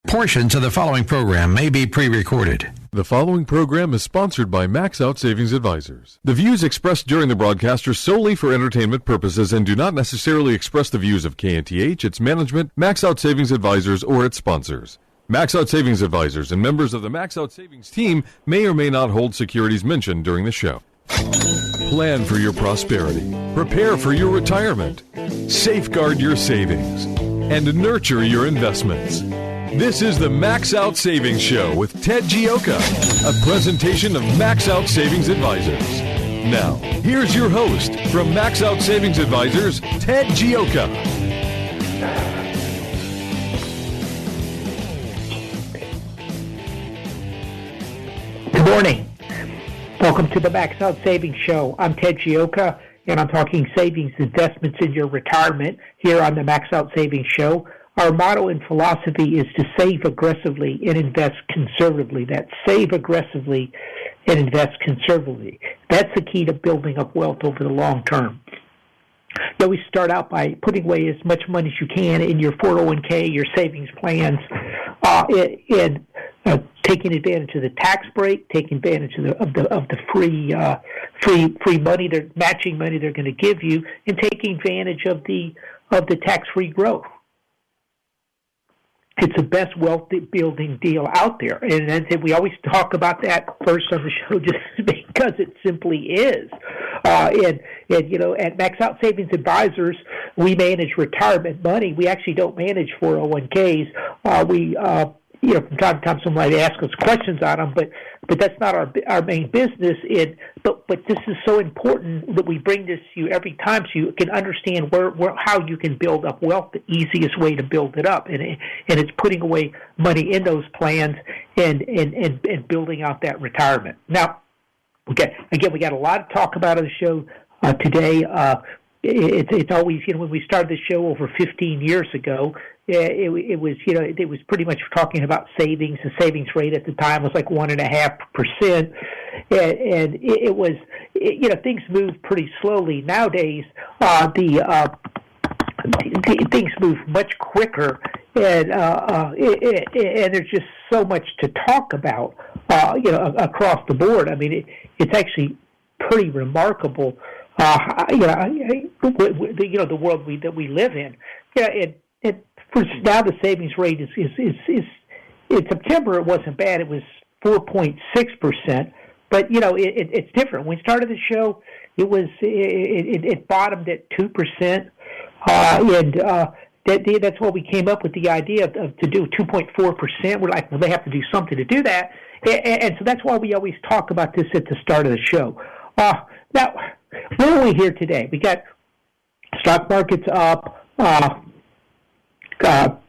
Portions of the following program may be pre-recorded. The following program is sponsored by Max Out Savings Advisors. The views expressed during the broadcast are solely for entertainment purposes and do not necessarily express the views of KNTH, its management, Max Out Savings Advisors, or its sponsors. Max Out Savings Advisors and members of the Max Out Savings team may or may not hold securities mentioned during the show. Plan for your prosperity. Prepare for your retirement. Safeguard your savings. And nurture your investments. This is the Max Out Savings Show with Ted Gioka, a presentation of Max Out Savings Advisors. Now, here's your host from Max Out Savings Advisors, Ted Gioka. Good morning. Welcome to the Max Out Savings Show. I'm Ted Gioka, and I'm talking savings investments in your retirement here on the Max Out Savings Show. Our motto and philosophy is to save aggressively and invest conservatively. That's save aggressively and invest conservatively. That's the key to building up wealth over the long term. You always start out by putting away as much money as you can in your 401k, your savings plans, and taking advantage of the tax break, taking advantage of the free money, the matching money they're going to give you, and taking advantage of the tax-free growth. It's the best wealth building deal out there. And we always talk about that first on the show just because it simply is. And you know, at Max Out Savings Advisors, we manage retirement money. We actually don't manage 401ks. From time to time somebody asks us questions on them, but that's not our main business. But this is so important that we bring this to you every time so you can understand how you can build up wealth, the easiest way to build it up. And it's putting away money in those plans and building out that retirement. Now, okay, again, we got a lot to talk about on the show today. It's always, when we started the show over 15 years ago, it was pretty much talking about savings. The savings rate at the time was like 1.5%, and it was, things moved pretty slowly. Nowadays, things move much quicker, and there's just so much to talk about, across the board. I mean, it's actually pretty remarkable. The world that we live in. For now, the savings rate is in September. It wasn't bad. It was 4.6%. But it's different. When we started the show, it bottomed at 2%, that's why we came up with the idea of to do 2.4%. We're like, well, they have to do something to do that, and so that's why we always talk about this at the start of the show. Now, where are we here today? We got stock markets up,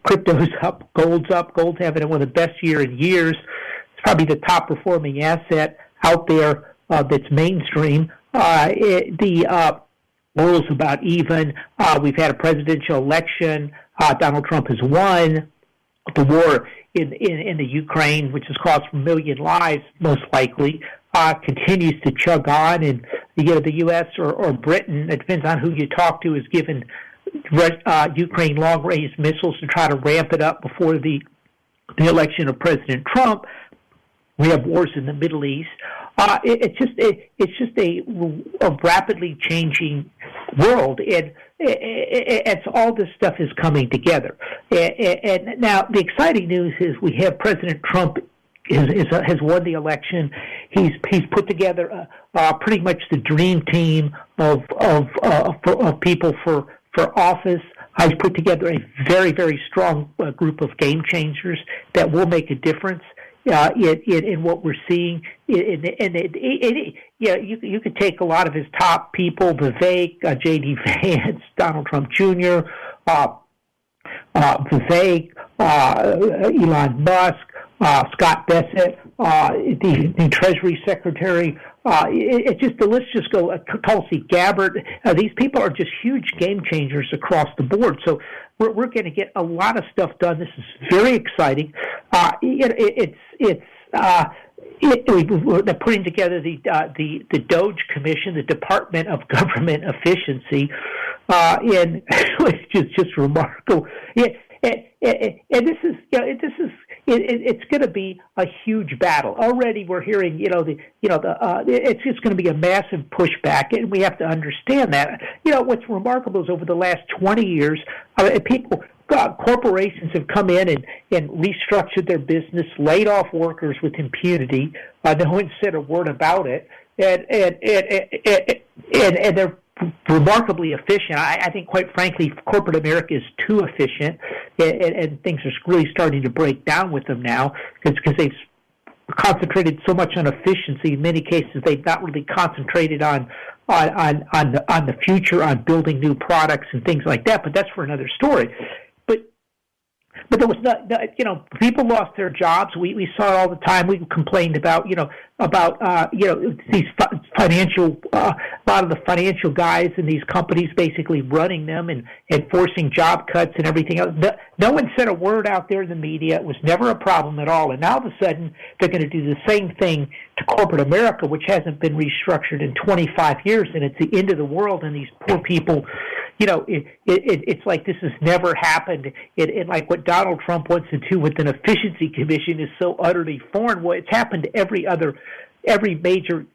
crypto's up, gold's up. Gold's having one of the best year in years. It's probably the top performing asset out there that's mainstream. The oil's about even. We've had a presidential election. Donald Trump has won. The war in the Ukraine, which has cost a million lives, most likely, continues to chug on, and the U.S. or Britain, it depends on who you talk to, is given Ukraine long-range missiles to try to ramp it up before the election of President Trump. We have wars in the Middle East. It's just a rapidly changing world, and it's all this stuff is coming together. And now the exciting news is we have President Trump has won the election. He's put together pretty much the dream team of people for office. He's put together a very, very strong group of game changers that will make a difference in what we're seeing. You could take a lot of his top people, Vivek, J.D. Vance, Donald Trump Jr., Vivek, Elon Musk, Scott Bessent, the Treasury Secretary. The list just go. Tulsi Gabbard. These people are just huge game changers across the board. So we're going to get a lot of stuff done. This is very exciting. They're putting together the Doge Commission, the Department of Government Efficiency, which is just remarkable. this is, it's going to be a huge battle. Already, we're hearing, it's just going to be a massive pushback, and we have to understand that. What's remarkable is over the last 20 years, corporations have come in and restructured their business, laid off workers with impunity. No one said a word about it, and they're remarkably efficient. I think, quite frankly, corporate America is too efficient, and things are really starting to break down with them now because they've concentrated so much on efficiency. In many cases, they've not really concentrated on the future, on building new products and things like that. But that's for another story. But there was not, people lost their jobs. We saw it all the time. We complained about, these financial, a lot of the financial guys in these companies basically running them and forcing job cuts and everything else. No one said a word out there in the media. It was never a problem at all. And now all of a sudden they're going to do the same thing to corporate America, which hasn't been restructured in 25 years, and it's the end of the world, and these poor people, it's like this has never happened. And like what Donald Trump wants to do with an efficiency commission is so utterly foreign. Well, it's happened to every major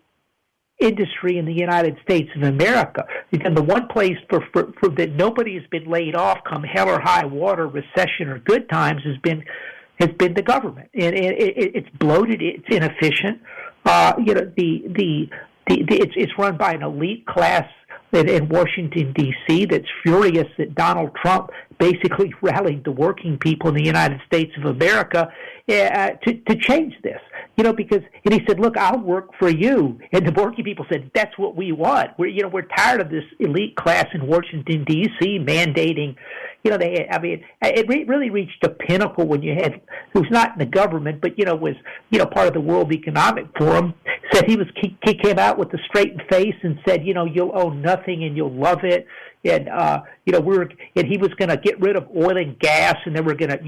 industry in the United States of America. And the one place for that nobody has been laid off come hell or high water, recession or good times has been the government. And it's bloated. It's inefficient. It's run by an elite class in Washington, D.C. that's furious that Donald Trump basically rallied the working people in the United States of America to change this. Because he said, "Look, I'll work for you," and the working people said, "That's what we want. We're tired of this elite class in Washington D.C. mandating." It really reached a pinnacle when you had who's not in the government, but was part of the World Economic Forum, said he came out with a straightened face and said, you'll own nothing and you'll love it. And and he was going to get rid of oil and gas, and they were going to,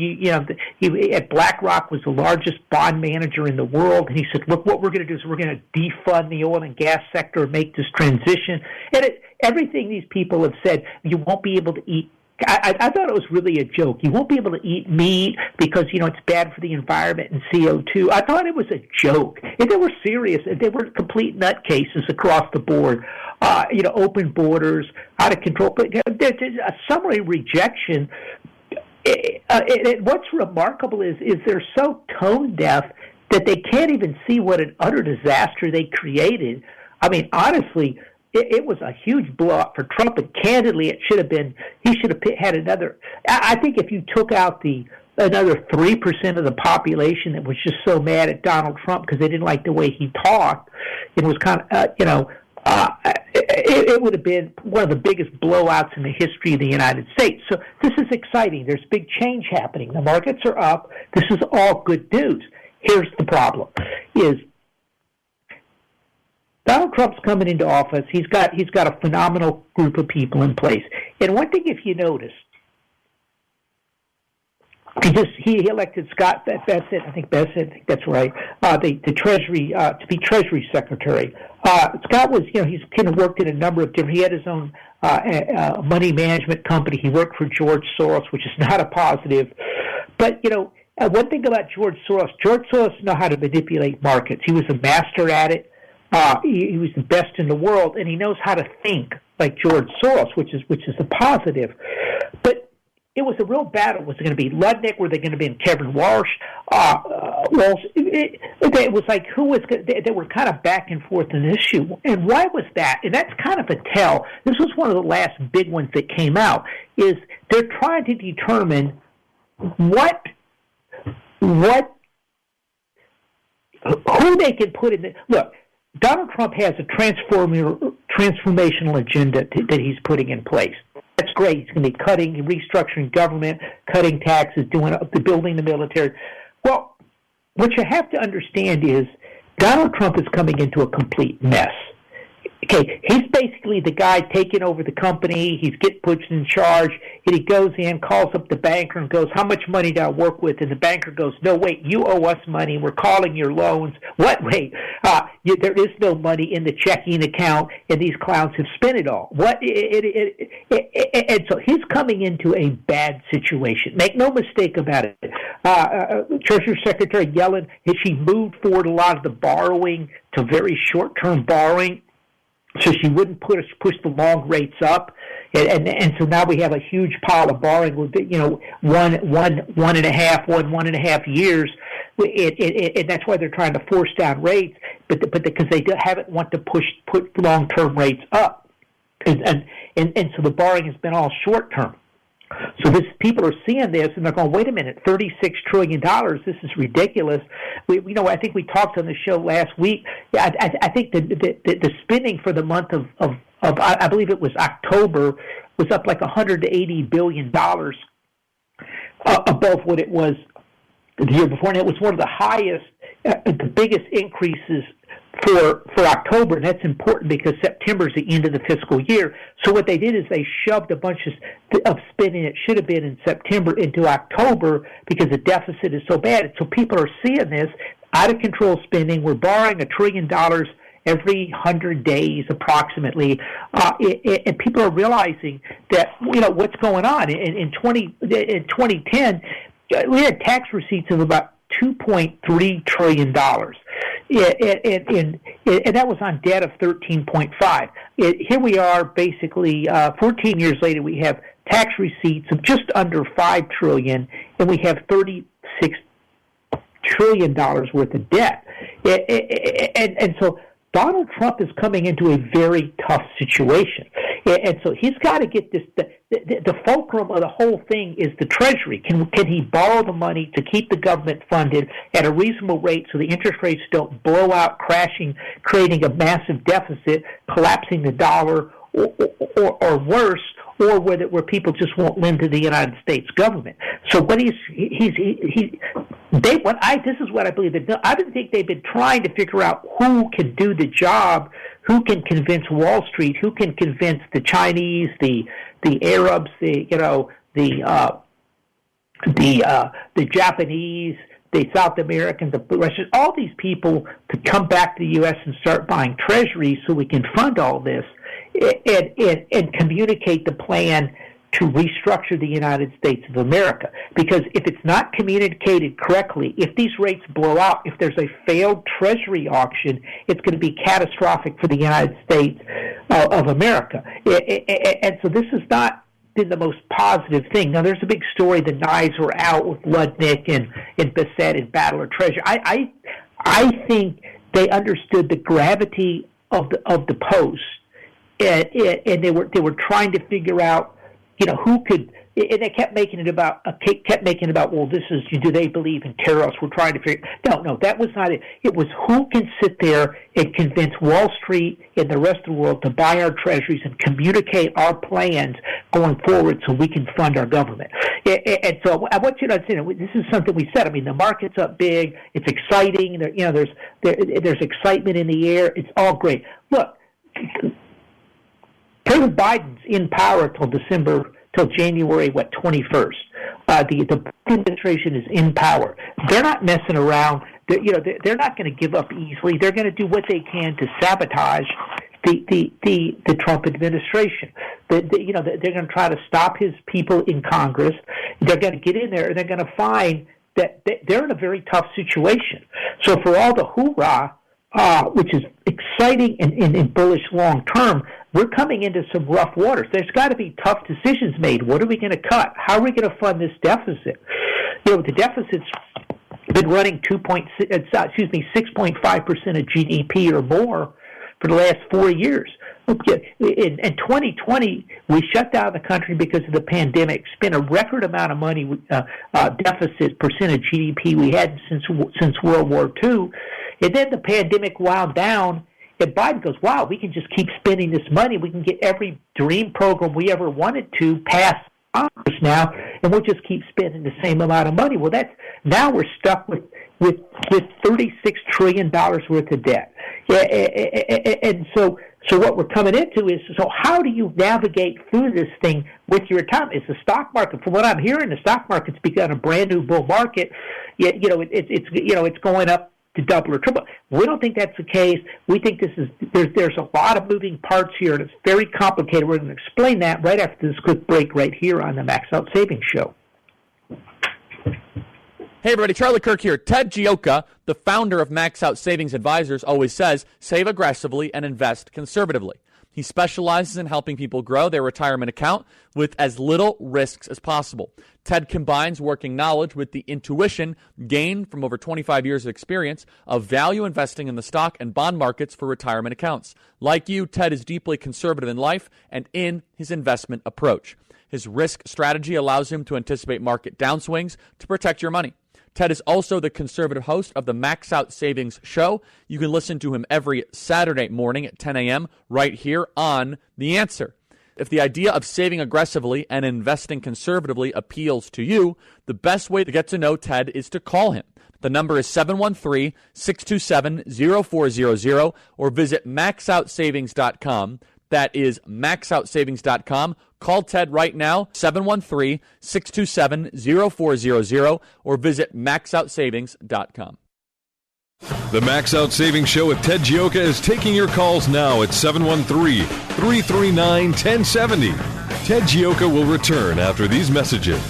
at BlackRock was the largest bond manager in the world, and he said, "Look, what we're going to do is we're going to defund the oil and gas sector and make this transition." And everything these people have said, you won't be able to eat. I thought it was really a joke. You won't be able to eat meat because, it's bad for the environment and CO2. I thought it was a joke. And they were serious. They were complete nutcases across the board. Open borders, out of control. But there's a summary rejection. What's remarkable is they're so tone deaf that they can't even see what an utter disaster they created. I mean, honestly, it was a huge blow-up for Trump, and candidly, he should have had another. I think if you took out another 3% of the population that was just so mad at Donald Trump because they didn't like the way he talked, it was kind of, it would have been one of the biggest blowouts in the history of the United States. So this is exciting. There's big change happening. The markets are up. This is all good news. Here's the problem: is Donald Trump's coming into office. He's got a phenomenal group of people in place. And one thing, if you notice, he elected Scott Bessent. I think that's right. The Treasury to be Treasury Secretary. Scott was, he's kind of worked in a number of different. He had his own money management company. He worked for George Soros, which is not a positive. But one thing about George Soros knew how to manipulate markets. He was a master at it. He was the best in the world, and he knows how to think like George Soros, which is a positive. But it was a real battle. Was it going to be Ludnick? Were they going to be Kevin Walsh? It was like who was? They were kind of back and forth in this issue. And why was that? And that's kind of a tell. This was one of the last big ones that came out. Is they're trying to determine who they can put in. Look, Donald Trump has a transformational agenda that he's putting in place. That's great. He's going to be restructuring government, cutting taxes, building the military. Well, what you have to understand is Donald Trump is coming into a complete mess. Okay, he's basically the guy taking over the company. He's getting put in charge, and he goes in, calls up the banker, and goes, "How much money do I work with?" And the banker goes, "No, wait, you owe us money. We're calling your loans." What? Wait, there is no money in the checking account, and these clowns have spent it all. What? And so he's coming into a bad situation. Make no mistake about it. Treasury Secretary Yellen, she moved forward a lot of the borrowing to very short-term borrowing, so she wouldn't push the long rates up, and so now we have a huge pile of borrowing with 1.5 years, and that's why they're trying to force down rates, but because they haven't want to put long-term rates up, and so the borrowing has been all short-term. So people are seeing this, and they're going, "Wait a minute, $36 trillion, this is ridiculous." I think we talked on the show last week. I think the spending for the month of I believe it was October, was up like $180 billion above what it was the year before, and it was one of the highest, the biggest increases for October, and that's important because September is the end of the fiscal year. So what they did is they shoved a bunch of spending that should have been in September into October because the deficit is so bad. So people are seeing this out of control spending. We're borrowing $1 trillion every 100 days approximately, and people are realizing that what's going on. In 2010, we had tax receipts of about $2.3 trillion. And that was on debt of 13.5. Here we are, basically 14 years later. We have tax receipts of just under $5 trillion, and we have $36 trillion worth of debt. And so Donald Trump is coming into a very tough situation, and so he's got to get this. The fulcrum of the whole thing is the Treasury. Can he borrow the money to keep the government funded at a reasonable rate so the interest rates don't blow out, crashing, creating a massive deficit, collapsing the dollar, or worse, or where people just won't lend to the United States government. So what this is what I believe I think they've been trying to figure out who can do the job, who can convince Wall Street, who can convince the Chinese, the Arabs, the Japanese, the South Americans, the Russians, all these people to come back to the U.S. and start buying treasuries so we can fund all this and communicate the plan to restructure the United States of America. Because if it's not communicated correctly, if these rates blow out, if there's a failed Treasury auction, it's going to be catastrophic for the United States of America. And so this has not been the most positive thing. Now, there's a big story. The knives were out with Ludnick and Bassett in Battle of Treasury. I think they understood the gravity of the post, and they were trying to figure out, who could, and they kept making it about, well, this is, do they believe in terrorists? We're trying to figure, no, that was not it. It was who can sit there and convince Wall Street and the rest of the world to buy our treasuries and communicate our plans going forward so we can fund our government. And so I want you to understand, this is something we said. I mean, the market's up big. It's exciting. There's excitement in the air. It's all great. Look, President Biden's in power till January 21st. The Biden administration is in power. They're not messing around. They're not going to give up easily. They're going to do what they can to sabotage the Trump administration. They're going to try to stop his people in Congress. They're going to get in there and they're going to find that they're in a very tough situation. So for all the hoorah, which is exciting and bullish long term, we're coming into some rough waters. There's got to be tough decisions made. What are we going to cut? How are we going to fund this deficit? The deficit's been running 6.5% of GDP or more for the last 4 years. In 2020, we shut down the country because of the pandemic, spent a record amount of money, deficit percent of GDP we had since World War II. And then the pandemic wound down, and Biden goes, wow, we can just keep spending this money. We can get every dream program we ever wanted to pass Congress now, and we'll just keep spending the same amount of money. Well, now we're stuck with $36 trillion worth of debt. And so So what we're coming into is, so how do you navigate through this thing with your retirement? Is the stock market, from what I'm hearing, the stock market's begun a brand new bull market. Yet, it's going up to double or triple. We don't think that's the case. We think there's a lot of moving parts here, and it's very complicated. We're going to explain that right after this quick break right here on the Max Out Savings Show. Hey everybody, Charlie Kirk here. Ted Gioka, the founder of Max Out Savings Advisors, always says, save aggressively and invest conservatively. He specializes in helping people grow their retirement account with as little risks as possible. Ted combines working knowledge with the intuition gained from over 25 years of experience of value investing in the stock and bond markets for retirement accounts. Like you, Ted is deeply conservative in life and in his investment approach. His risk strategy allows him to anticipate market downswings to protect your money. Ted is also the conservative host of the Max Out Savings Show. You can listen to him every Saturday morning at 10 a.m. right here on The Answer. If the idea of saving aggressively and investing conservatively appeals to you, the best way to get to know Ted is to call him. The number is 713-627-0400 or visit maxoutsavings.com. That is maxoutsavings.com. Call Ted right now, 713-627-0400, or visit maxoutsavings.com. The Max Out Savings Show with Ted Gioka is taking your calls now at 713-339-1070. Ted Gioka will return after these messages.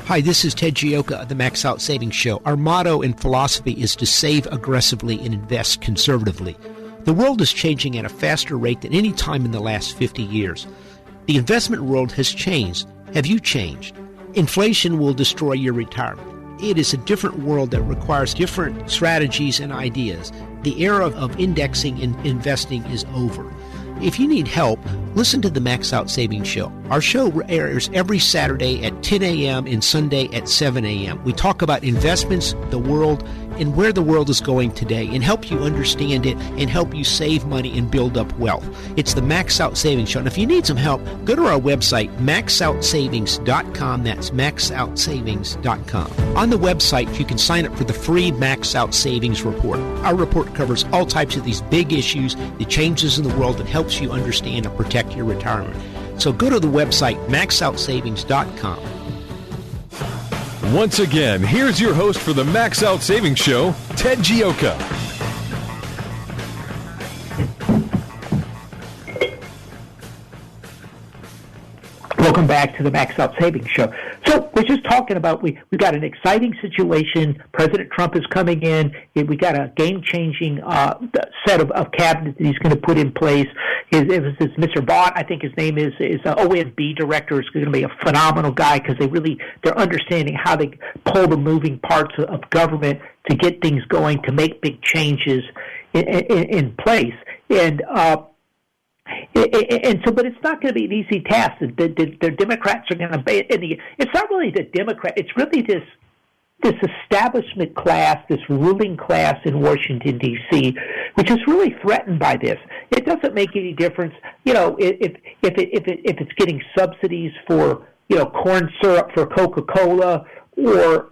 Hi, this is Ted Gioka of the Max Out Savings Show. Our motto and philosophy is to save aggressively and invest conservatively. The world is changing at a faster rate than any time in the last 50 years. The investment world has changed. Have you changed? Inflation will destroy your retirement. It is a different world that requires different strategies and ideas. The era of indexing and investing is over. If you need help, listen to the Max Out Savings Show. Our show airs every Saturday at 10 a.m. and Sunday at 7 a.m. We talk about investments, the world, and where the world is going today, and help you understand it and help you save money and build up wealth. It's the Max Out Savings Show. And if you need some help, go to our website, maxoutsavings.com. That's maxoutsavings.com. On the website, you can sign up for the free Max Out Savings Report. Our report covers all types of these big issues, the changes in the world, and helps you understand and protect your retirement. So go to the website, maxoutsavings.com. Once again, here's your host for the Max Out Savings Show, Ted Gioka. Welcome back to the Max Out Savings Show. So we're just talking about, we got an exciting situation. President Trump is coming in. We got a game-changing set of cabinets that he's going to put in place. Mr. Vaught, I think his name is OMB director, is going to be a phenomenal guy because they're understanding how they pull the moving parts of government to get things going, to make big changes in place. And so, but it's not going to be an easy task. The Democrats are going to be. It's not really the Democrat. It's really this establishment class, this ruling class in Washington D.C., which is really threatened by this. It doesn't make any difference, if it's getting subsidies for corn syrup for Coca-Cola or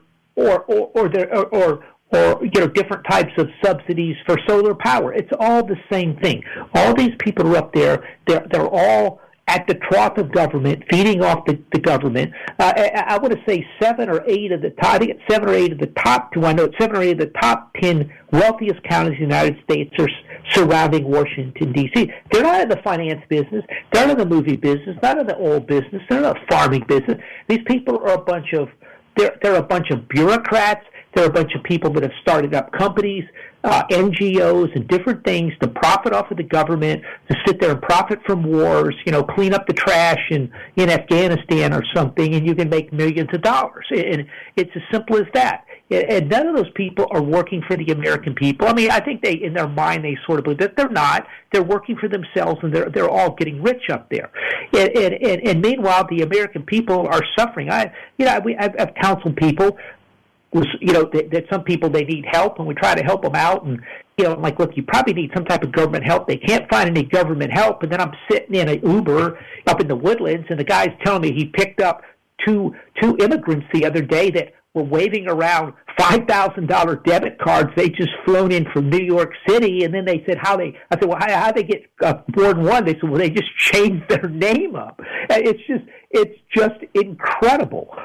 different types of subsidies for solar power. It's all the same thing. All these people are up there. They're all at the trough of government, feeding off the government. I want to say 7 or 8 of the top. I think it's 7 or 8 of the top 2. I know it's 7 or 8 of the top 10 wealthiest counties in the United States are surrounding Washington D.C. They're not in the finance business. They're not in the movie business. Not in the oil business. They're not in the farming business. These people are a bunch of bureaucrats. There are a bunch of people that have started up companies, NGOs, and different things to profit off of the government, to sit there and profit from wars, clean up the trash in Afghanistan or something, and you can make millions of dollars. And it's as simple as that. And none of those people are working for the American people. I mean, I think in their mind, they sort of believe that they're not. They're working for themselves, and they're all getting rich up there. And meanwhile, the American people are suffering. I've counseled people. That some people, they need help, and we try to help them out. And, look, you probably need some type of government help. They can't find any government help. And then I'm sitting in an Uber up in the Woodlands, and the guy's telling me he picked up two immigrants the other day that were waving around $5,000 debit cards they just flown in from New York City, and then they said I said, well, how they get more than one? They said, well, they just changed their name up. It's just incredible.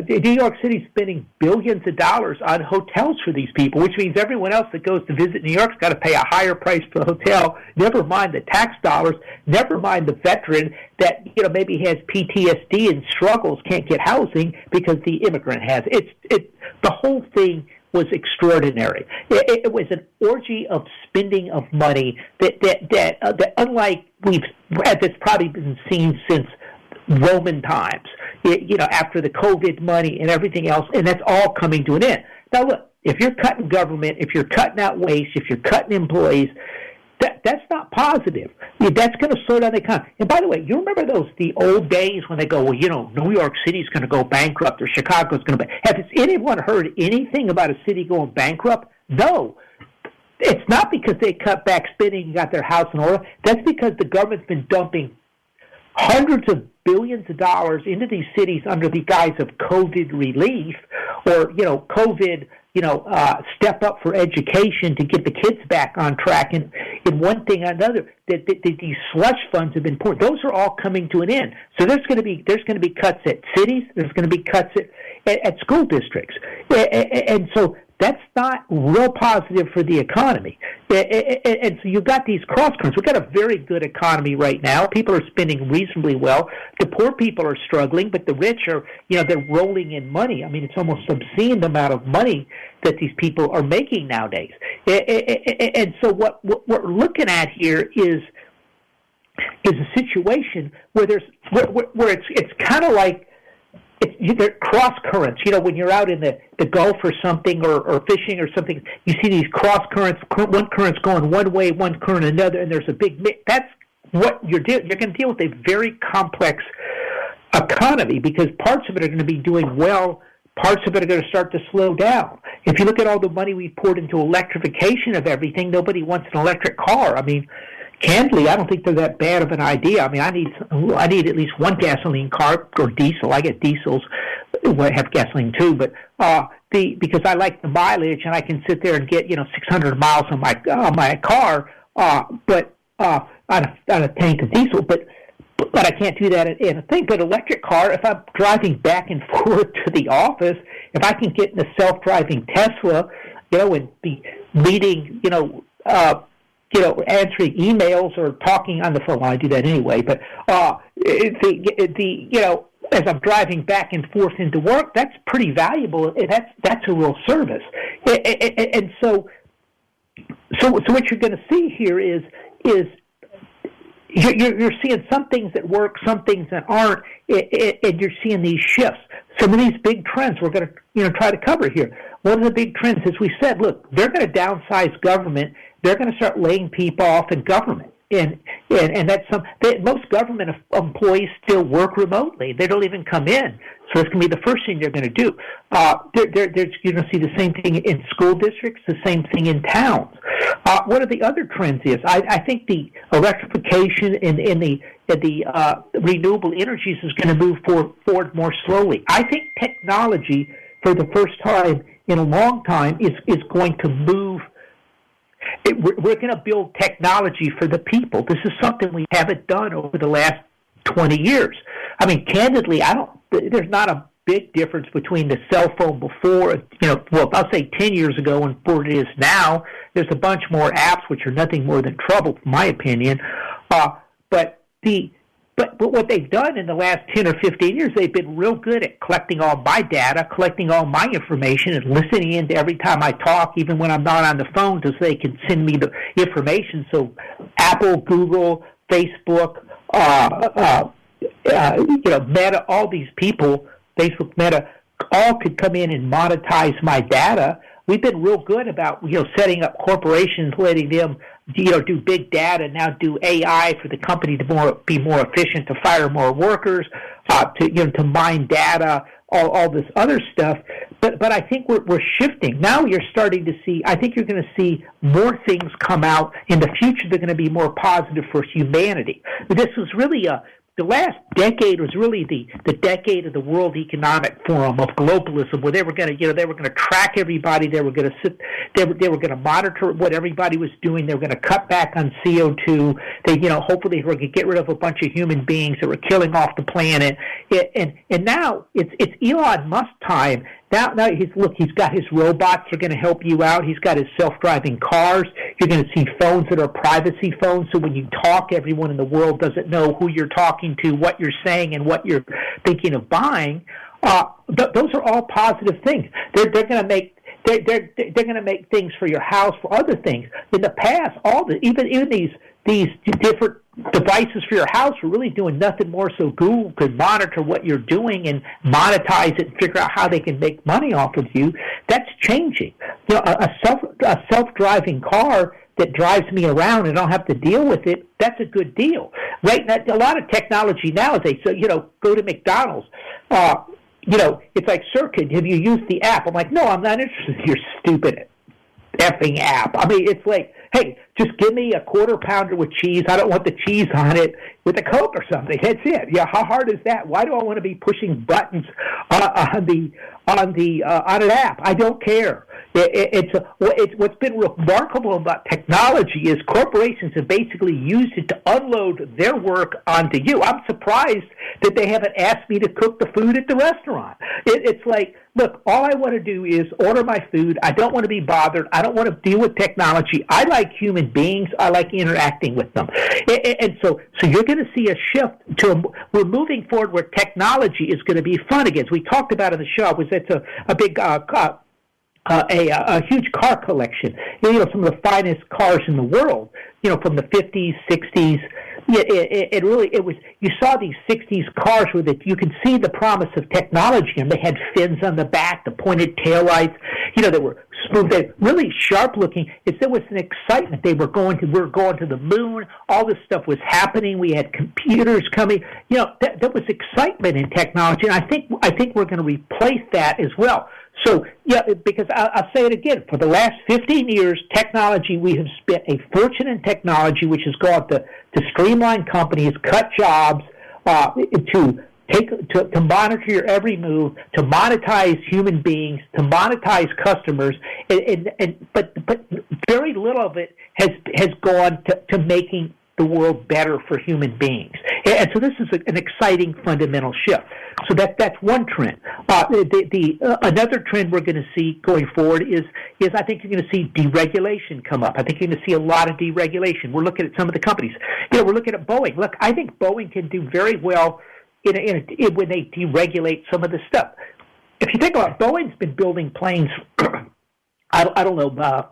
New York City's spending billions of dollars on hotels for these people, which means everyone else that goes to visit New York's got to pay a higher price for the hotel. Never mind the tax dollars. Never mind the veteran that maybe has PTSD and struggles, can't get housing because the immigrant has. The whole thing was extraordinary. It was an orgy of spending of money that unlike we've had, that's probably been seen since Roman times. After the COVID money and everything else, and that's all coming to an end. Now, look, if you're cutting government, if you're cutting out waste, if you're cutting employees, that's not positive. That's going to slow down the economy. And by the way, you remember the old days when they go, well, New York City's going to go bankrupt or Chicago's going to be. Has anyone heard anything about a city going bankrupt? No. It's not because they cut back spending and got their house in order. That's because the government's been dumping hundreds of billions of dollars into these cities under the guise of COVID relief or, COVID, step up for education to get the kids back on track. And in one thing or another, these slush funds have been poured. Those are all coming to an end. So there's going to be cuts at cities. There's going to be cuts at school districts. And so that's not real positive for the economy. And so you've got these cross currents. We've got a very good economy right now. People are spending reasonably well. The poor people are struggling, but the rich are, they're rolling in money. I mean, it's almost obscene the amount of money that these people are making nowadays. And so what we're looking at here is a situation where it's kind of like, they're cross currents. When you're out in the Gulf or something, or fishing or something, you see these cross currents. One current's going one way, one current another, and there's a big mix. That's what you're doing. You're going to deal with a very complex economy because parts of it are going to be doing well. Parts of it are going to start to slow down. If you look at all the money we've poured into electrification of everything, nobody wants an electric car. I mean, candidly, I don't think they're that bad of an idea. I mean, I need at least one gasoline car or diesel. I get diesels. I have gasoline too, but because I like the mileage and I can sit there and get 600 miles on my car, but on a tank of diesel. But I can't do that in a thing. But electric car, if I'm driving back and forth to the office, if I can get in a self-driving Tesla, and be meeting, answering emails or talking on the phone. Well, I do that anyway. But as I'm driving back and forth into work, that's pretty valuable. That's a real service. And so what you're going to see here is you're seeing some things that work, some things that aren't, and you're seeing these shifts. Some of these big trends we're going to try to cover here. One of the big trends, as we said, look, they're going to downsize government. They're going to start laying people off in government. And that's most government employees still work remotely. They don't even come in. So it's going to be the first thing they're going to do. You're going to see the same thing in school districts, the same thing in towns. One of the other trends is I think the electrification in the renewable energies is going to move forward more slowly. I think technology, for the first time in a long time, is going to move. We're going to build technology for the people. This is something we haven't done over the last 20 years. I mean, candidly, there's not a big difference between the cell phone before, I'll say 10 years ago and what it is now. There's a bunch more apps which are nothing more than trouble, in my opinion. But what they've done in the last 10 or 15 years, they've been real good at collecting all my data, collecting all my information, and listening in to every time I talk, even when I'm not on the phone, so they can send me the information. So Apple, Google, Facebook, Meta, all these people, Facebook, Meta, all could come in and monetize my data. We've been real good about setting up corporations, letting them do big data, now do AI for the company to be more efficient, to fire more workers, to mine data, all this other stuff. But I think we're shifting. Now you're starting to see, I think you're going to see more things come out in the future. They're going to be more positive for humanity. This was really decade was really the decade of the World Economic Forum of globalism, where they were going to track everybody. They were going to monitor what everybody was doing. They were going to cut back on CO2. Hopefully they were going to get rid of a bunch of human beings that were killing off the planet. And now it's Elon Musk time. Now he's got his robots that are going to help you out. He's got his self-driving cars. You're going to see phones that are privacy phones, so when you talk, everyone in the world doesn't know who you're talking to, what you're saying, and what you're thinking of buying. Those are all positive things. They're going to make they're going to make things for your house, for other things. In the past, even these different devices for your house were really doing nothing more so Google could monitor what you're doing and monetize it and figure out how they can make money off of you. That's changing. A self-driving car that drives me around and I don't have to deal with it, that's a good deal. Right? A lot of technology nowadays, so, go to McDonald's. It's like, sir, have you used the app? I'm like, no, I'm not interested in your stupid effing app. I mean, it's like, hey, just give me a quarter pounder with cheese. I don't want the cheese on it with a Coke or something. That's it. Yeah, how hard is that? Why do I want to be pushing buttons on an app? I don't care. It's what's been remarkable about technology is corporations have basically used it to unload their work onto you. I'm surprised that they haven't asked me to cook the food at the restaurant. It's like, look, all I want to do is order my food. I don't want to be bothered. I don't want to deal with technology. I like human beings. I like interacting with them. And so you're going to see a shift we're moving forward where technology is going to be fun again. As we talked about in the show, it's a big a huge car collection. Some of the finest cars in the world. From the 50s, 60s. It was. You saw these 60s cars with it. You could see the promise of technology, and they had fins on the back, the pointed taillights. They were smooth, they really sharp looking. There was an excitement. We were going to the moon. All this stuff was happening. We had computers coming. There was excitement in technology, and I think we're going to replace that as well. So, because I'll say it again, for the last 15 years, technology, we have spent a fortune in technology, which has gone to streamline companies, cut jobs, to monitor your every move, to monetize human beings, to monetize customers, but very little of it has gone to making the world better for human beings. And so this is an exciting fundamental shift. So that's one trend. Another trend we're going to see going forward is I think you're going to see deregulation come up. I think you're going to see a lot of deregulation. We're looking at some of the companies. We're looking at Boeing. Look, I think Boeing can do very well when they deregulate some of the stuff. If you think about it, Boeing's been building planes, I don't know,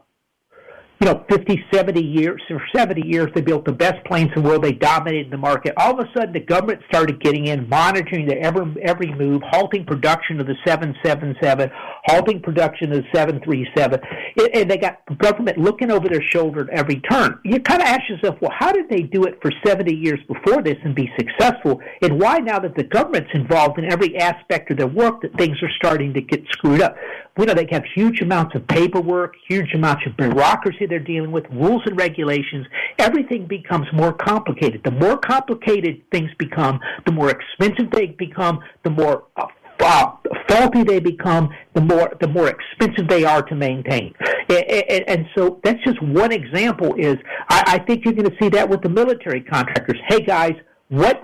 50, 70 years. For 70 years, they built the best planes in the world. They dominated the market. All of a sudden, the government started getting in, monitoring their every move, halting production of the 777, halting production of the 737. And they got government looking over their shoulder at every turn. You kind of ask yourself, well, how did they do it for 70 years before this and be successful? And why, now that the government's involved in every aspect of their work, that things are starting to get screwed up? They have huge amounts of paperwork, huge amounts of bureaucracy they're dealing with, rules and regulations. Everything becomes more complicated. The more complicated things become, the more expensive they become, the more faulty they become, the more expensive they are to maintain. And so that's just one example. I think you're going to see that with the military contractors. Hey guys, what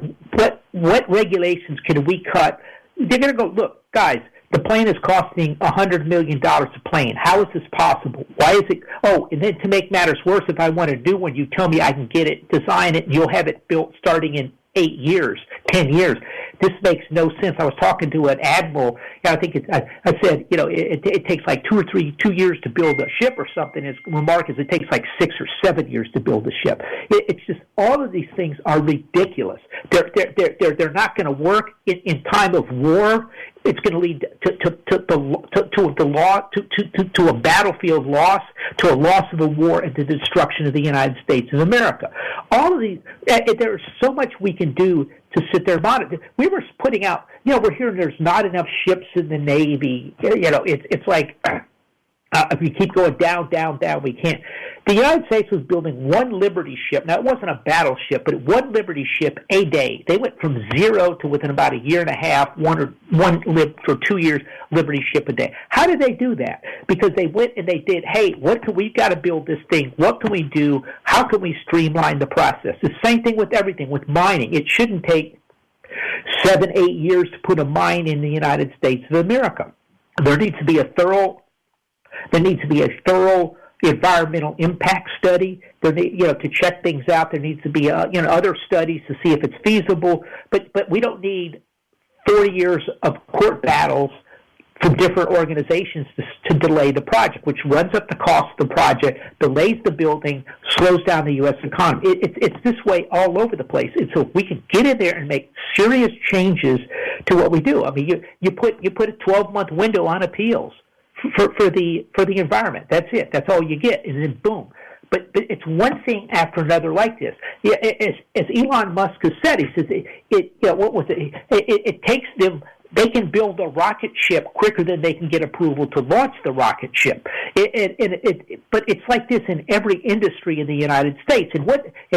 regulations can we cut? They're going to go, look, guys, the plane is costing $100 million a plane. How is this possible? Why is it? Oh, and then to make matters worse, if I want to do one, you tell me I can get it, design it, and you'll have it built starting in 8 years, 10 years. This makes no sense. I was talking to an admiral. I think I said, it takes like 2 years to build a ship or something. His remark is it takes like 6 or 7 years to build a ship. It's just, all of these things are ridiculous. They're not going to work in time of war. It's going to lead to a battlefield loss, to a loss of a war, and the destruction of the United States of America. All of these, there's so much we can do to sit there and monitor. We were putting out, we're hearing there's not enough ships in the Navy. It's like, If we keep going down, we can't. The United States was building one Liberty ship. Now, it wasn't a battleship, but one Liberty ship a day. They went from zero to within about a year and a half, for 2 years, Liberty ship a day. How did they do that? Because they went and they did, hey, we've got to build this thing. What can we do? How can we streamline the process? The same thing with everything, with mining. It shouldn't take 7-8 years to put a mine in the United States of America. There needs to be a thorough environmental impact study. To check things out. There needs to be other studies to see if it's feasible. But we don't need 40 years of court battles from different organizations to delay the project, which runs up the cost of the project, delays the building, slows down the U.S. economy. It's this way all over the place. And so if we can get in there and make serious changes to what we do. I mean, you put a 12-month window on appeals for the environment. That's it. That's all you get, and then boom. But it's one thing after another like this. Yeah, as Elon Musk has said, he says it takes them. They can build a rocket ship quicker than they can get approval to launch the rocket ship. But it's like this in every industry in the United States. And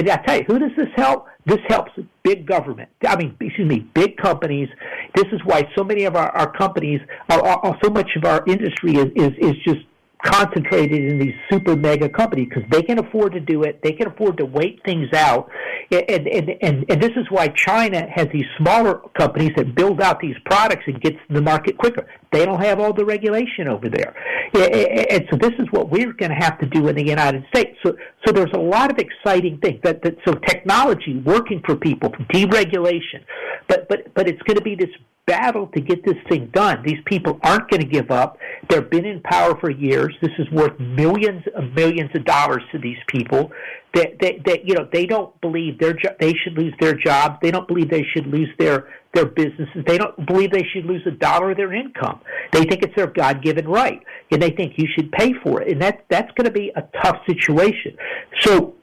I tell you, who does this help? This helps big government. Big companies. This is why so many of our companies, so much of our industry is just concentrated in these super mega companies because they can afford to do it. They can afford to wait things out. And this is why China has these smaller companies that build out these products and gets to the market quicker. They don't have all the regulation over there. And so this is what we're going to have to do in the United States. So there's a lot of exciting things. So technology working for people, deregulation. But it's going to be this battle to get this thing done. These people aren't going to give up. They've been in power for years. This is worth millions of dollars to these people. They don't believe they should lose their jobs. They don't believe they should lose their businesses. They don't believe they should lose $1 of their income. They think it's their God-given right, and they think you should pay for it. And that's going to be a tough situation. So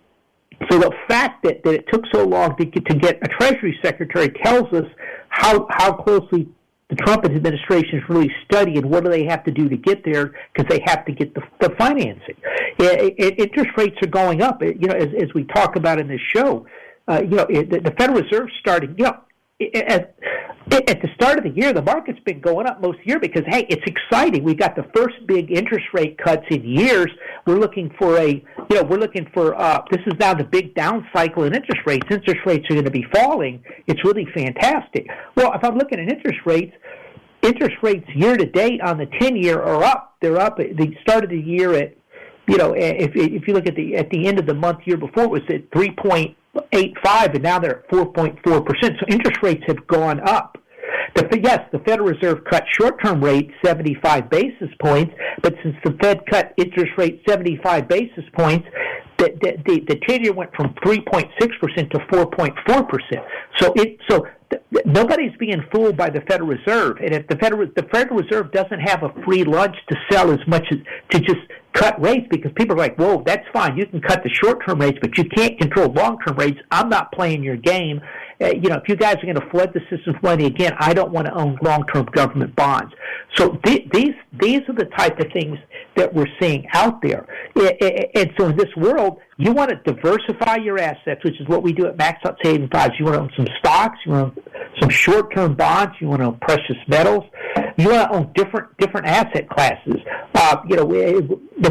the fact that it took so long to get a Treasury Secretary tells us how closely the Trump administration is really studying what do they have to do to get there because they have to get the financing. Interest rates are going up. As we talk about in this show, the Federal Reserve started. At the start of the year, the market's been going up most of the year because, hey, it's exciting. We got the first big interest rate cuts in years. We're looking for this is now the big down cycle in interest rates. Interest rates are going to be falling. It's really fantastic. Well, if I'm looking at interest rates year to date on the 10-year are up. They're up at the start of the year at, if you look at the end of the month year before, it was at 3.85, and now they're at 4.4%. So interest rates have gone up. The Federal Reserve cut short-term rates 75 basis points, but since the Fed cut interest rates 75 basis points, the 10-year went from 3.6% to 4.4%. So nobody's being fooled by the Federal Reserve. And if the Federal Reserve doesn't have a free lunch to sell as much as to just cut rates, because people are like, whoa, that's fine. You can cut the short-term rates, but you can't control long-term rates. I'm not playing your game. If you guys are going to flood the system with money again, I don't want to own long-term government bonds. So these are the type of things that we're seeing out there. And so in this world, you want to diversify your assets, which is what we do at Max Out Savings Advisors. You want to own some stocks, you want to own some short-term bonds, you want to own precious metals, you want to own different asset classes. As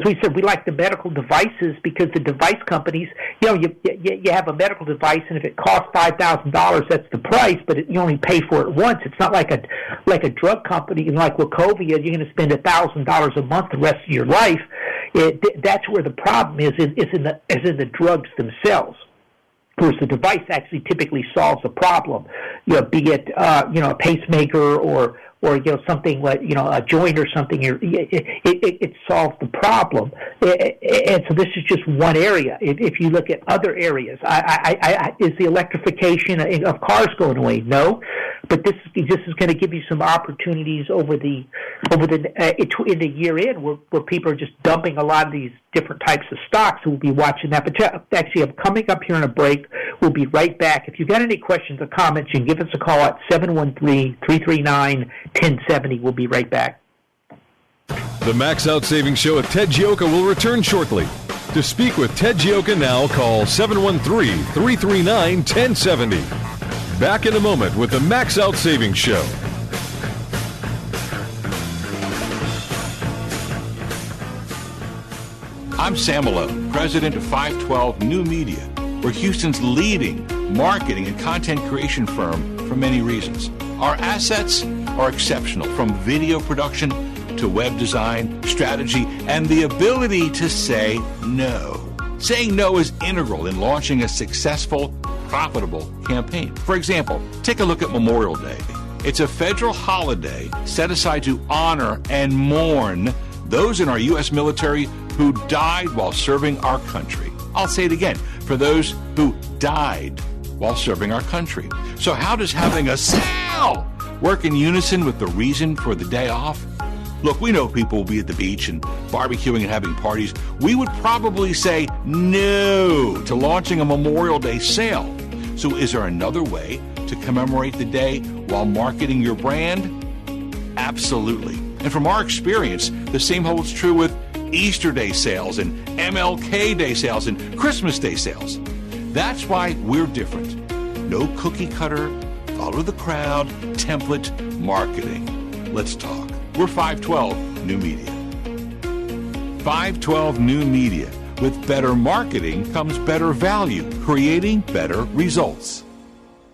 we said, we like the medical devices because the device companies, you have a medical device, and if it costs $5,000, that's the price, but you only pay for it once. It's not like a drug company, like Wachovia, you're going to spend $1,000 a month the rest of your life. That's where the problem is in the drugs themselves. Whereas the device actually typically solves a problem, be it a pacemaker or something like a joint or something. It solves the problem, and so this is just one area. If you look at other areas, is the electrification of cars going away? No, but this is going to give you some opportunities in the year in where people are just dumping a lot of these different types of stocks. So we'll be watching that. But actually, I'm coming up here on a break. We'll be right back. If you've got any questions or comments, you can give us a call at 713-339-1070. We'll be right back. The Max Out Savings Show with Ted Gioka will return shortly. To speak with Ted Gioka now, call 713-339-1070. Back in a moment with the Max Out Savings Show. I'm Sam Malone, president of 512 New Media. We're Houston's leading marketing and content creation firm for many reasons. Our assets are exceptional, from video production to web design, strategy, and the ability to say no. Saying no is integral in launching a successful, profitable campaign. For example, take a look at Memorial Day. It's a federal holiday set aside to honor and mourn those in our U.S. military who died while serving our country. I'll say it again, for those who died while serving our country. So how does having a sale work in unison with the reason for the day off? Look, we know people will be at the beach and barbecuing and having parties. We would probably say no to launching a Memorial Day sale. So is there another way to commemorate the day while marketing your brand? Absolutely. And from our experience, the same holds true with Easter Day sales and MLK Day sales and Christmas Day sales. That's why we're different. No cookie cutter, follow the crowd, template marketing. Let's talk. We're 512 New Media. 512 New Media. With better marketing comes better value, creating better results.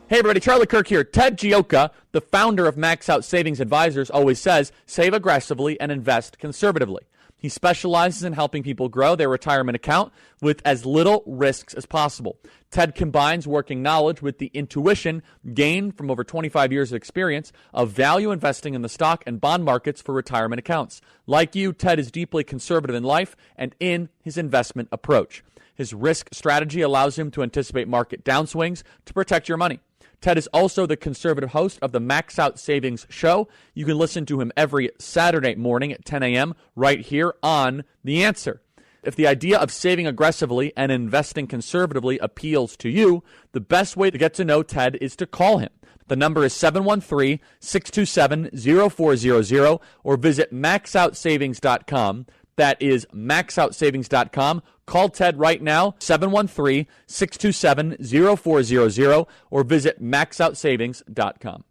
Hey everybody, Charlie Kirk here. Ted Gioka, the founder of Max Out Savings Advisors, always says, save aggressively and invest conservatively. He specializes in helping people grow their retirement account with as little risks as possible. Ted combines working knowledge with the intuition gained from over 25 years of experience of value investing in the stock and bond markets for retirement accounts. Like you, Ted is deeply conservative in life and in his investment approach. His risk strategy allows him to anticipate market downswings to protect your money. Ted is also the conservative host of the Max Out Savings Show. You can listen to him every Saturday morning at 10 a.m. right here on The Answer. If the idea of saving aggressively and investing conservatively appeals to you, the best way to get to know Ted is to call him. The number is 713-627-0400 or visit maxoutsavings.com. That is maxoutsavings.com. Call Ted right now, 713-627-0400, or visit maxoutsavings.com.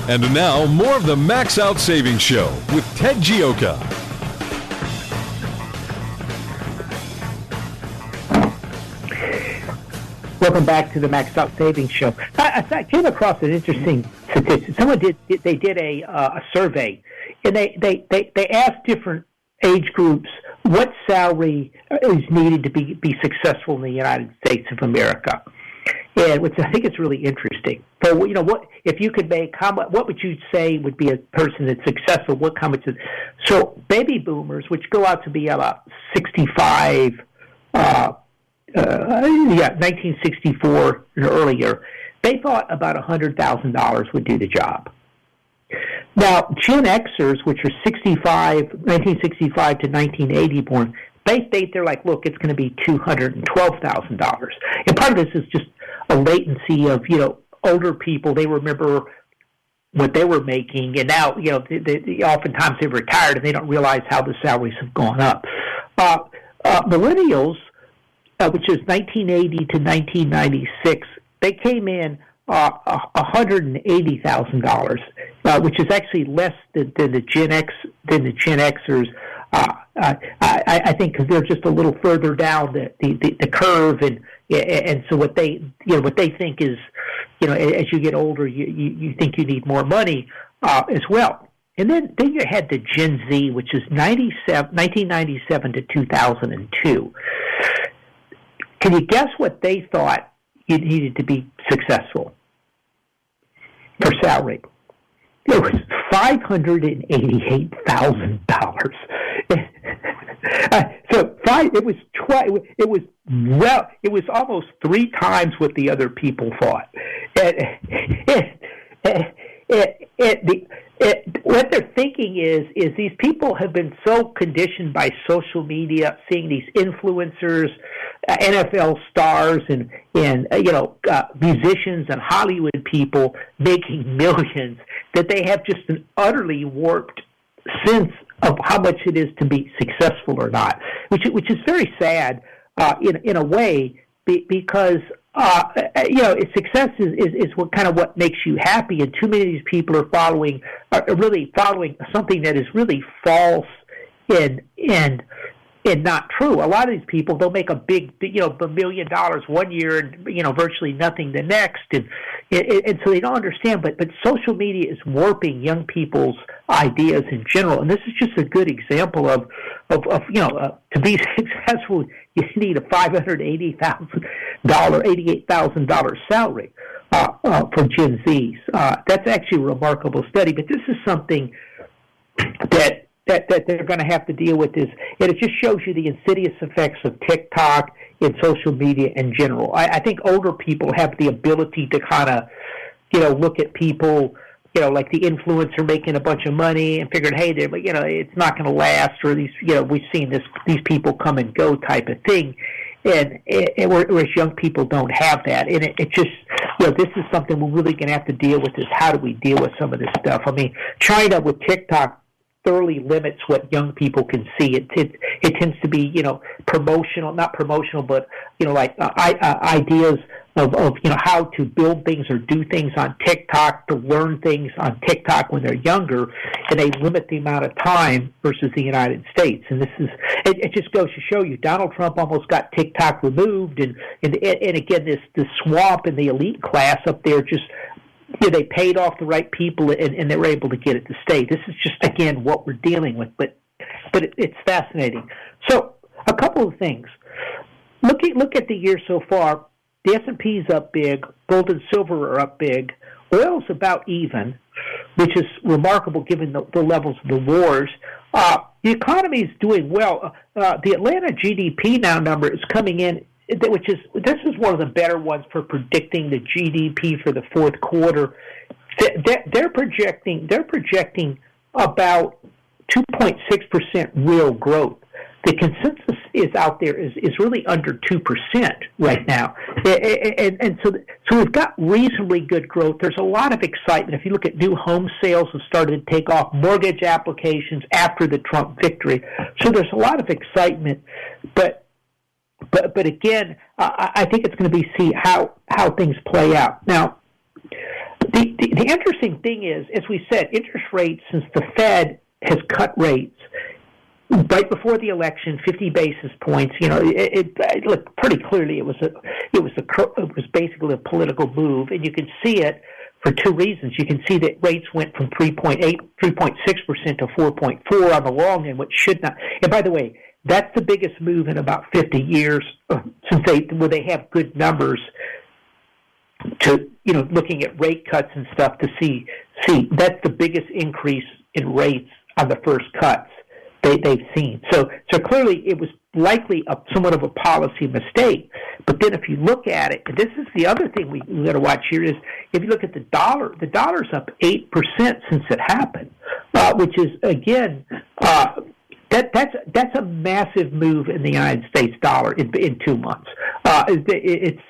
And now, more of the Max Out Savings Show with Ted Gioka. Welcome back to the Max Out Savings Show. I came across an interesting statistic. Someone did a survey, and they asked different age groups what salary is needed to be successful in the United States of America, and which I think is really interesting. So, what if you could make what would you say would be a person that's successful? What comments? So, baby boomers, which go out to be about 65, 1964 and earlier, they thought about $100,000 would do the job. Now, Gen Xers, which are 1965 to 1980 born, they're like, look, it's going to be $212,000. And part of this is just a latency of, older people. They remember what they were making, and now, oftentimes they're retired and they don't realize how the salaries have gone up. Millennials, which is 1980 to 1996, they came in $180,000, which is actually less than the Gen Xers. I think because they're just a little further down the curve, and so what they think is, as you get older, you think you need more money as well. And then you had the Gen Z, which is 1997 to 2002. Can you guess what they thought you needed to be successful for salary? It was $588,000. It was almost 3 times what the other people thought. What they're thinking is these people have been so conditioned by social media, seeing these influencers, NFL stars, and musicians and Hollywood people making millions, that they have just an utterly warped sense of how much it is to be successful or not, which is very sad in a way, because success is what makes you happy, and too many of these people are really following something that is really false and not true. A lot of these people, they'll make a big, $1 million one year and, virtually nothing the next. And so they don't understand, but social media is warping young people's ideas in general. And this is just a good example of to be successful, you need a $88,000 salary, for Gen Zs. That's actually a remarkable study, but this is something that they're going to have to deal with, and it just shows you the insidious effects of TikTok and social media in general. I think older people have the ability to kind of, look at people, like the influencer making a bunch of money and figured, hey, it's not going to last, or these, we've seen these people come and go type of thing. And whereas young people don't have that. And it just, this is something we're really going to have to deal with, is how do we deal with some of this stuff? I mean, China with TikTok thoroughly limits what young people can see. It tends to be, promotional, not promotional, but, ideas of how to build things or do things on TikTok, to learn things on TikTok when they're younger, and they limit the amount of time versus the United States. And this is, it just goes to show you, Donald Trump almost got TikTok removed, and again, this swamp and the elite class up there just, they paid off the right people, and they were able to get it to stay. This is just, again, what we're dealing with, but it's fascinating. So a couple of things. Look at the year so far. The S&P's up big. Gold and silver are up big. Oil's about even, which is remarkable given the levels of the wars. The economy is doing well. The Atlanta GDP now number is coming in, this is one of the better ones for predicting the GDP for the fourth quarter. They're projecting about 2.6% real growth. The consensus is out there is really under 2% right now, and so we've got reasonably good growth. There's a lot of excitement. If you look at new home sales, have started to take off. Mortgage applications after the Trump victory, so there's a lot of excitement, But again, I think it's going to be see how things play out. Now, the interesting thing is, as we said, interest rates, since the Fed has cut rates right before the election, 50 basis points. It looked pretty clearly it was basically a political move, and you can see it for two reasons. You can see that rates went from 3.6% to 4.4 on the long end, which should not. And by the way, that's the biggest move in about 50 years where they have good numbers to, looking at rate cuts and stuff to see that's the biggest increase in rates on the first cuts they've seen. So clearly it was likely somewhat of a policy mistake. But then if you look at it, and this is the other thing we got to watch here, is if you look at the dollar's up 8% since it happened, which is, again, that's a massive move in the United States dollar in 2 months. It's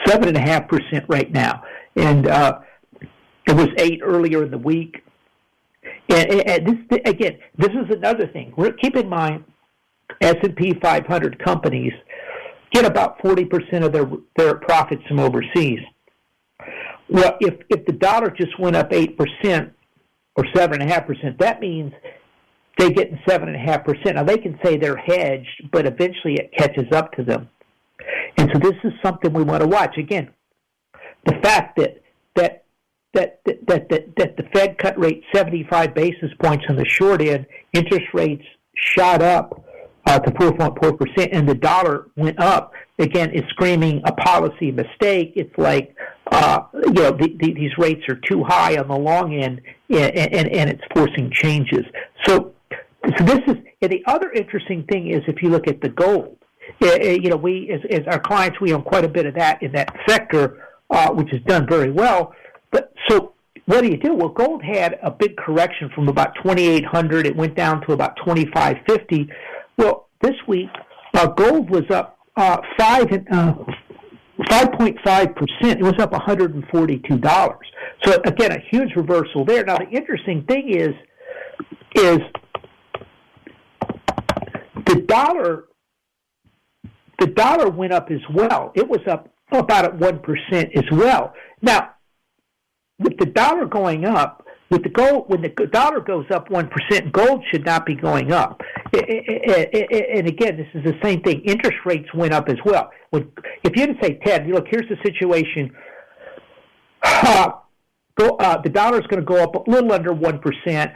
7.5% right now, and it was 8 earlier in the week. And this is another thing. Keep in mind, S&P 500 companies get about 40% of their profits from overseas. Well, if the dollar just went up 8% or 7.5%, that means they get 7.5%. Now, they can say they're hedged, but eventually it catches up to them. And so this is something we want to watch. Again, the fact that the Fed cut rate 75 basis points on the short end, interest rates shot up to 4.4%, and the dollar went up, again, is screaming a policy mistake. It's like, these rates are too high on the long end, and it's forcing changes. So this is, and the other interesting thing is if you look at the gold, we, as our clients, we own quite a bit of that in that sector, which has done very well. But so what do? Well, gold had a big correction from about 2,800. It went down to about 2,550. Well, this week, gold was up 5.5%. It was up $142. So again, a huge reversal there. Now, the interesting thing is dollar went up as well. It was up about at 1% as well. Now, with the dollar going up, with the gold, when the dollar goes up 1%, gold should not be going up. And again, this is the same thing. Interest rates went up as well. If you didn't say, Ted, look, here's the situation. The dollar is going to go up a little under 1%.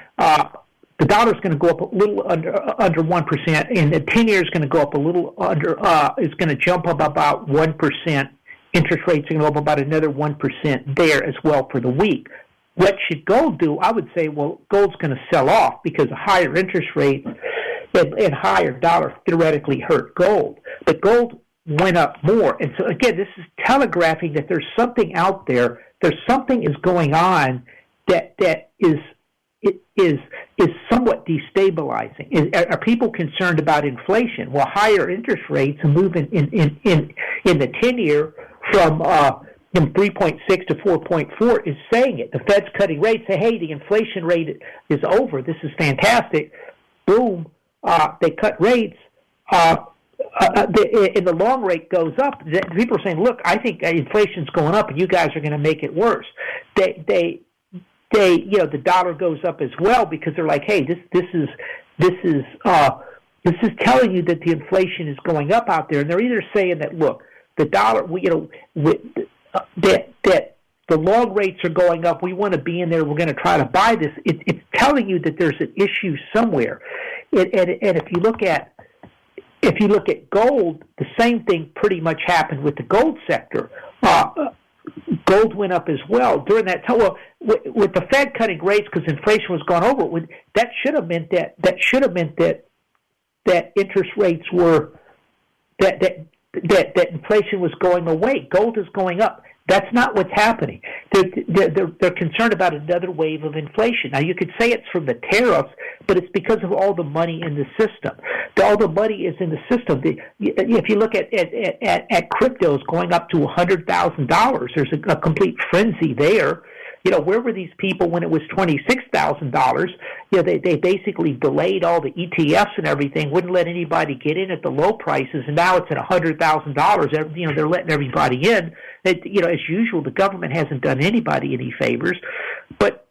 The dollar is going to go up a little under 1%, and the 10-year is going to go up a little under. Is going to jump up about 1%. Interest rates are going to go up about another 1% there as well for the week. What should gold do? I would say, well, gold's going to sell off because a higher interest rate and higher dollar theoretically hurt gold. But gold went up more. And so, again, this is telegraphing that there's something out there. There's something is going on that is somewhat destabilizing. Are people concerned about inflation? Well, higher interest rates and moving in the 10-year from 3.6 to 4.4 is saying it. The Fed's cutting rates. Say, hey, the inflation rate is over. This is fantastic. Boom, they cut rates. And the long rate goes up. People are saying, look, I think inflation's going up, and you guys are going to make it worse. The dollar goes up as well because they're like, hey, this is telling you that the inflation is going up out there, and they're either saying that, look, the dollar, that the long rates are going up. We want to be in there. We're going to try to buy this. It's telling you that there's an issue somewhere. And if you look at gold, the same thing pretty much happened with the gold sector. Gold went up as well during that time. Well, with the Fed cutting rates because inflation was gone over, that should have meant that interest rates were that inflation was going away. Gold is going up. That's not what's happening. They're concerned about another wave of inflation. Now, you could say it's from the tariffs, but it's because of all the money in the system. All the money is in the system. If you look at cryptos going up to $100,000, there's a complete frenzy there. Where were these people when it was $26,000? They basically delayed all the ETFs and everything, wouldn't let anybody get in at the low prices, and now it's at $100,000. They're letting everybody in. As usual, the government hasn't done anybody any favors, but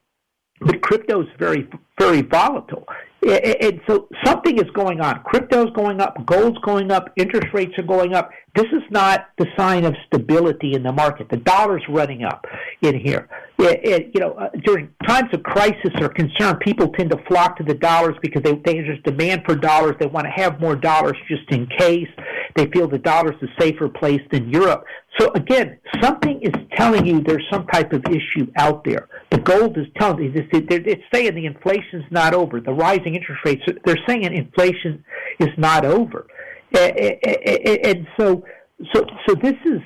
crypto is very, very volatile. And so something is going on. Crypto's going up, gold's going up, interest rates are going up. This is not the sign of stability in the market. The dollar's running up in here. During times of crisis or concern, people tend to flock to the dollars because there's demand for dollars. They want to have more dollars just in case. They feel the dollar's a safer place than Europe. So again, something is telling you there's some type of issue out there. The gold is telling you this. It's saying the inflation's not over. The rising interest rates, they're saying inflation is not over. And so this is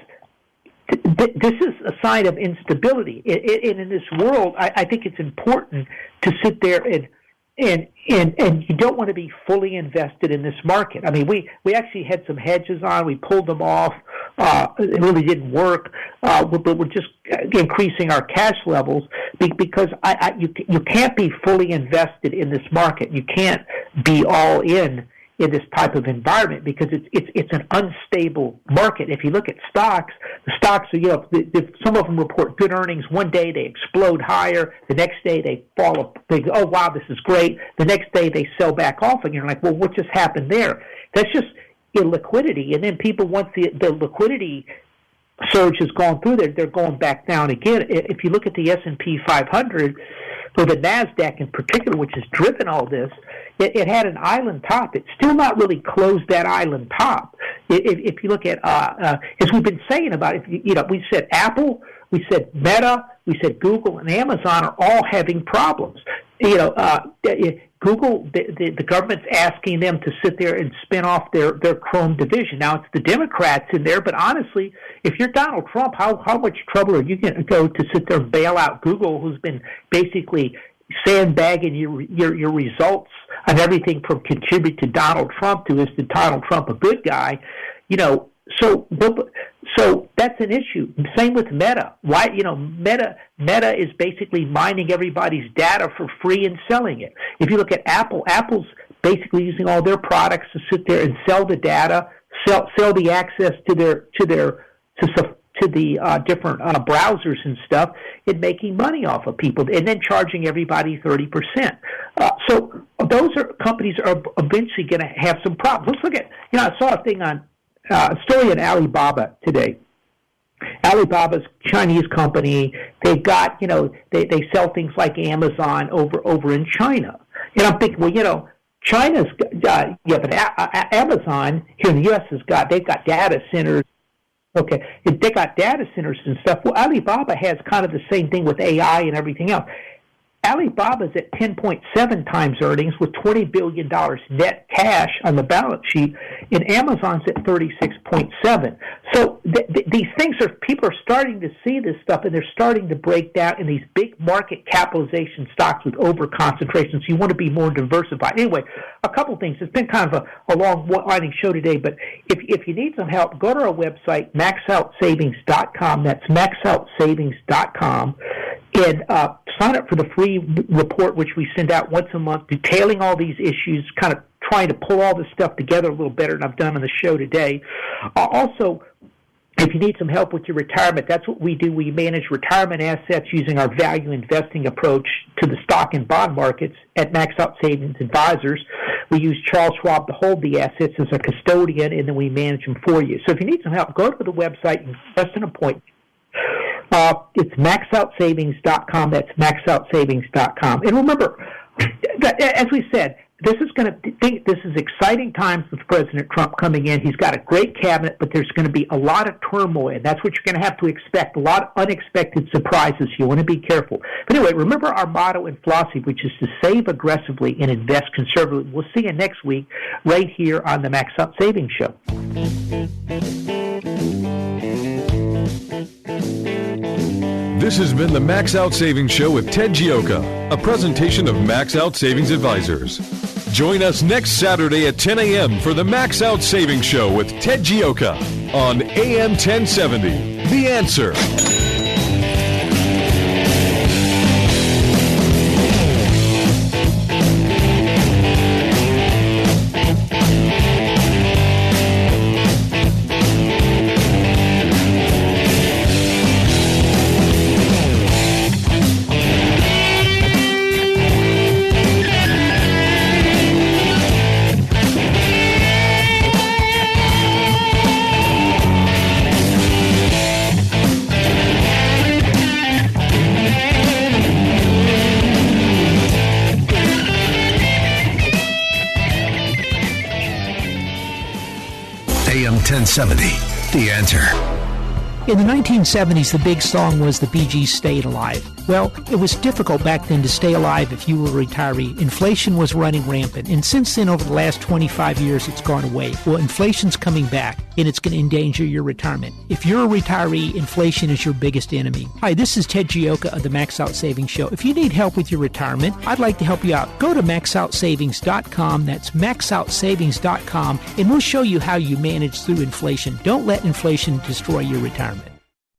a sign of instability. And in this world, I think it's important to sit there and you don't want to be fully invested in this market. I mean, we actually had some hedges on. We pulled them off. It really didn't work. But we're just increasing our cash levels because you can't be fully invested in this market. You can't be all in this type of environment because it's an unstable market. If you look at stocks, the stocks are, some of them report good earnings. One day they explode higher. The next day they fall up. They go, oh, wow, this is great. The next day they sell back off again. You're like, well, what just happened there? That's just illiquidity. And then people, once the liquidity surge has gone through there, they're going back down again. If you look at the S&P 500, or the NASDAQ in particular, which has driven all this, it had an island top. It's still not really closed that island top. If you look at, as we've been saying about it, we said Apple, we said Meta, we said Google, and Amazon are all having problems. Google, the government's asking them to sit there and spin off their Chrome division. Now, it's the Democrats in there, but honestly, if you're Donald Trump, how much trouble are you going to go to sit there and bail out Google, who's been basically sandbagging your results on everything from contribute to Donald Trump to is the Donald Trump a good guy? So that's an issue. Same with Meta. Why? Meta is basically mining everybody's data for free and selling it. If you look at Apple's basically using all their products to sit there and sell the data, sell the access to the different browsers and stuff, and making money off of people, and then charging everybody 30%. So those companies are eventually going to have some problems. Let's look at, I saw a thing on a story on Alibaba today. Alibaba's Chinese company. They've got, they sell things like Amazon over in China. And I'm thinking, well, China's but Amazon here in the U.S. they've got data centers. Okay, they got data centers and stuff. Well, Alibaba has kind of the same thing with AI and everything else. Alibaba's at 10.7 times earnings with $20 billion net cash on the balance sheet, and Amazon's at 36.7. So these things people are starting to see this stuff, and they're starting to break down in these big market capitalization stocks with over-concentration, so you want to be more diversified. Anyway, a couple things. It's been kind of a long-winding show today, but if you need some help, go to our website, maxoutsavings.com. That's maxoutsavings.com. And sign up for the free report, which we send out once a month, detailing all these issues, kind of trying to pull all this stuff together a little better than I've done on the show today. Also, if you need some help with your retirement, that's what we do. We manage retirement assets using our value investing approach to the stock and bond markets at Max Out Savings Advisors. We use Charles Schwab to hold the assets as a custodian, and then we manage them for you. So if you need some help, go to the website and request an appointment. It's maxoutsavings.com. That's maxoutsavings.com. And remember, as we said, this is exciting times with President Trump coming in. He's got a great cabinet, but there's going to be a lot of turmoil. That's what you're going to have to expect, a lot of unexpected surprises. You want to be careful. But anyway, remember our motto and philosophy, which is to save aggressively and invest conservatively. We'll see you next week right here on the Max Out Savings Show. This has been the Max Out Savings Show with Ted Gioka, a presentation of Max Out Savings Advisors. Join us next Saturday at 10 a.m. for the Max Out Savings Show with Ted Gioka on AM 1070. The Answer. AM 1070, The Answer. In the 1970s, the big song was the Bee Gees' Staying Alive. Well, it was difficult back then to stay alive if you were a retiree. Inflation was running rampant, and since then, over the last 25 years, it's gone away. Well, inflation's coming back, and it's going to endanger your retirement. If you're a retiree, inflation is your biggest enemy. Hi, this is Ted Gioka of the Max Out Savings Show. If you need help with your retirement, I'd like to help you out. Go to maxoutsavings.com. That's maxoutsavings.com, and we'll show you how you manage through inflation. Don't let inflation destroy your retirement.